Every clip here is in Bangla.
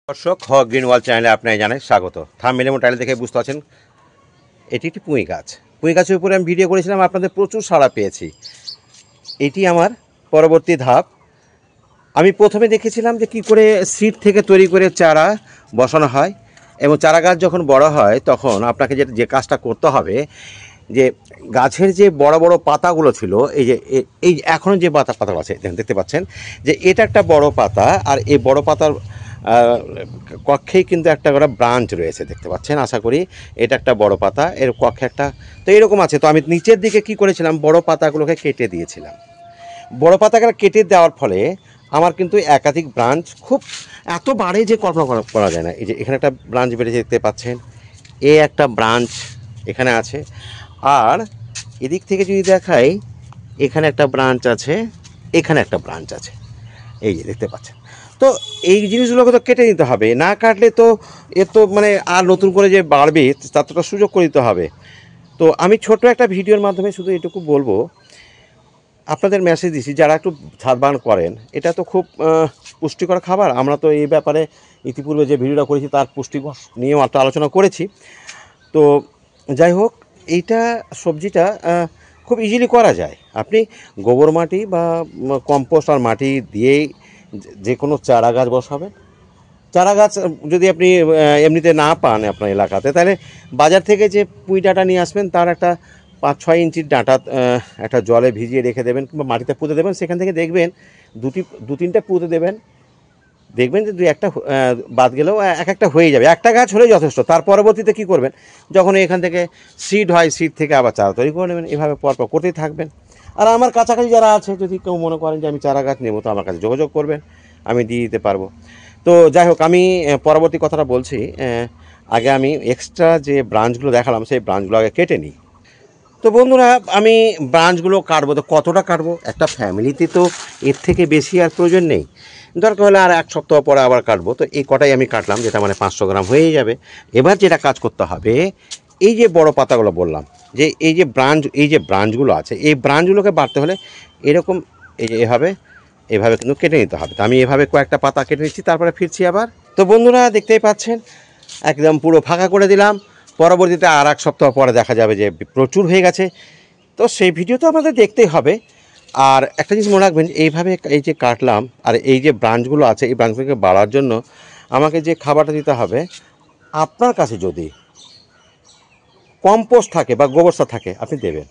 দর্শক হক গ্রিন ওয়াল চ্যানেলে আপনাকে জানাই স্বাগত। থাম্বনেল এবং টাইটেল দেখে বুঝতে পারছেন এটি একটি পুঁই গাছ। পুঁই গাছের উপরে আমি ভিডিও করেছিলাম, আপনাদের প্রচুর সাড়া পেয়েছি। এটি আমার পরবর্তী ধাপ। আমি প্রথমে দেখেছিলাম যে কী করে সিড থেকে তৈরি করে চারা বসানো হয়, এবং চারা গাছ যখন বড় হয় তখন আপনাকে যে কাজটা করতে হবে, যে গাছের যে বড় বড় পাতাগুলো ছিল, এই এখনও যে পাতাগুলো আছে দেখতে পাচ্ছেন যে এটা একটা বড় পাতা, আর এই বড় পাতার কক্ষেই কিন্তু একটা করে ব্রাঞ্চ রয়েছে, দেখতে পাচ্ছেন আশা করি। এটা একটা বড় পাতা, এর কক্ষে একটা তো এরকম আছে। তো আমি নিচের দিকে কি করেছিলাম, বড় পাতাগুলোকে কেটে দিয়েছিলাম। বড় পাতাগুলো কেটে দেওয়ার ফলে আমার কিন্তু একাধিক ব্রাঞ্চ খুব এত বাড়ে যে কল্পনা করা যায় না। এই যে এখানে একটা ব্রাঞ্চ বেড়ে দেখতে পাচ্ছেন, এ একটা ব্রাঞ্চ এখানে আছে। আর এদিক থেকে যদি দেখাই, এখানে একটা ব্রাঞ্চ আছে, এখানে একটা ব্রাঞ্চ আছে, এই যে দেখতে পাচ্ছেন। তো এই জিনিসগুলোকে তো কেটে নিতে হবে, না কাটলে তো এ তো মানে আর নতুন করে যে বাড়বে তার তো সুযোগ করে দিতে হবে। তো আমি ছোট একটা ভিডিওর মাধ্যমে শুধু এটুকু বলবো, আপনাদের মেসেজ দিচ্ছি যারা একটু ছাদ বাগান করেন, এটা তো খুব পুষ্টিকর খাবার। আমরা তো এই ব্যাপারে ইতিপূর্বে যে ভিডিওটা করেছি তার পুষ্টিকর নিয়েও একটা আলোচনা করেছি। তো যাই হোক, এইটা সবজিটা খুব ইজিলি করা যায়। আপনি গোবর মাটি বা কম্পোস্ট আর মাটি দিয়েই যে কোনো চারা গাছ বসাবেন। চারা গাছ যদি আপনি এমনিতে না পান আপনার এলাকাতে, তাহলে বাজার থেকে যে পুঁই ডাঁটা নিয়ে আসবেন, তার একটা 5-6 ইঞ্চির ডাঁটা একটা জলে ভিজিয়ে রেখে দেবেন, কিংবা মাটিতে পুঁতে দেবেন। সেখান থেকে দেখবেন 2-3টে পুঁতে দেবেন, দেখবেন যে 2-1টা বাদ গেলেও এক একটা হয়ে যাবে। একটা গাছ হলেই যথেষ্ট। তার পরবর্তীতে কী করবেন, যখন এখান থেকে সিড হয়, সিড থেকে আবার চারা তৈরি করে নেবেন। এভাবে পরপর করতেই থাকবেন। আর আমার কাছাকাছি যারা আছে, যদি কেউ মনে করেন যে আমি চারা গাছ নেবো, তো আমার কাছে যোগাযোগ করবেন, আমি দিয়ে দিতে পারবো। তো যাই হোক, আমি পরবর্তী কথাটা বলছি। আগে আমি এক্সট্রা যে ব্রাঞ্চগুলো দেখালাম, সেই ব্রাঞ্চগুলো আগে কেটে নিই। তো বন্ধুরা, আমি ব্রাঞ্চগুলো কাটবো। তো কতটা কাটবো, একটা ফ্যামিলিতে তো এর থেকে বেশি আর প্রয়োজন নেই। দরকার হলে আর 1 সপ্তাহ পরে আবার কাটবো। তো এই কটাই আমি কাটলাম, যেটা মানে 500 গ্রাম হয়ে যাবে। এবার যেটা কাজ করতে হবে, এই যে বড় পাতাগুলো বললাম, যে এই যে ব্রাঞ্চগুলো আছে, এই ব্রাঞ্চগুলোকে বাড়তে হলে এরকম এই যে এভাবে কিন্তু কেটে নিতে হবে। তো আমি এভাবে কয়েকটা পাতা কেটে নিচ্ছি, তারপরে ফিরছি আবার। তো বন্ধুরা, দেখতেই পাচ্ছেন একদম পুরো ফাঁকা করে দিলাম। পরবর্তীতে আর 1 সপ্তাহ পরে দেখা যাবে যে প্রচুর হয়ে গেছে। তো সেই ভিডিও তো আমাদের দেখতেই হবে। আর একটা জিনিস মনে রাখবেন, এইভাবে এই যে কাটলাম, আর এই যে ব্রাঞ্চগুলো আছে, এই ব্রাঞ্চগুলোকে বাড়ার জন্য আমাকে যে খাবারটা দিতে হবে, আপনার কাছে যদি কম্পোস্ট থাকে বা গোবর সার থাকে, আপনি দেবেন।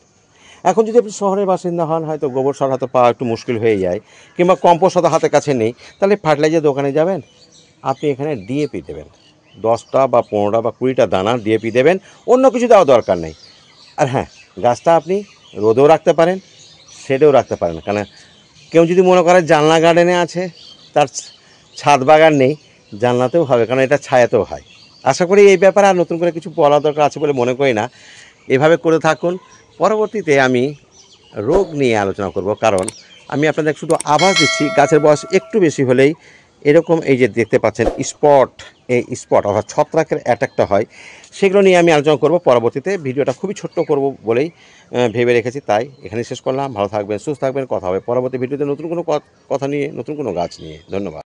এখন যদি আপনি শহরের বাসিন্দা হন, হয়তো গোবর সার হয়তো পাওয়া একটু মুশকিল হয়ে যায়, কিংবা কম্পোস্ট হয়তো হাতের কাছে নেই, তাহলে ফার্টিলাইজার দোকানে যাবেন, আপনি এখানে ডিএপি দেবেন। 10টা বা 15টা বা 20টা দানা ডিএপি দেবেন, অন্য কিছু দেওয়া দরকার নেই। আর হ্যাঁ, গাছটা আপনি রোদেও রাখতে পারেন, শেডেও রাখতে পারেন। কারণ কেউ যদি মনে করে জানলা গার্ডেনে আছে, তার ছাদ বাগান নেই, জানলাতেও হবে, কারণ এটা ছায়াতেও হয়। আশা করি এই ব্যাপারে আর নতুন করে কিছু বলা দরকার আছে বলে মনে করি না। এভাবে করে থাকুন। পরবর্তীতে আমি রোগ নিয়ে আলোচনা করব, কারণ আমি আপনাদের শুধু আভাস দিচ্ছি, গাছের বয়স একটু বেশি হলেই এরকম এই যে দেখতে পাচ্ছেন এই স্পট অর্থাৎ ছত্রাকের অ্যাটাকটা হয়। সেগুলো নিয়ে আমি আলোচনা করব পরবর্তীতে। ভিডিওটা খুবই ছোট্ট করব বলেই ভেবে রেখেছি, তাই এখানে শেষ করলাম। ভালো থাকবেন, সুস্থ থাকবেন, কথা হবে পরবর্তী ভিডিওতে নতুন কোনো কথা নিয়ে, নতুন কোনো গাছ নিয়ে। ধন্যবাদ।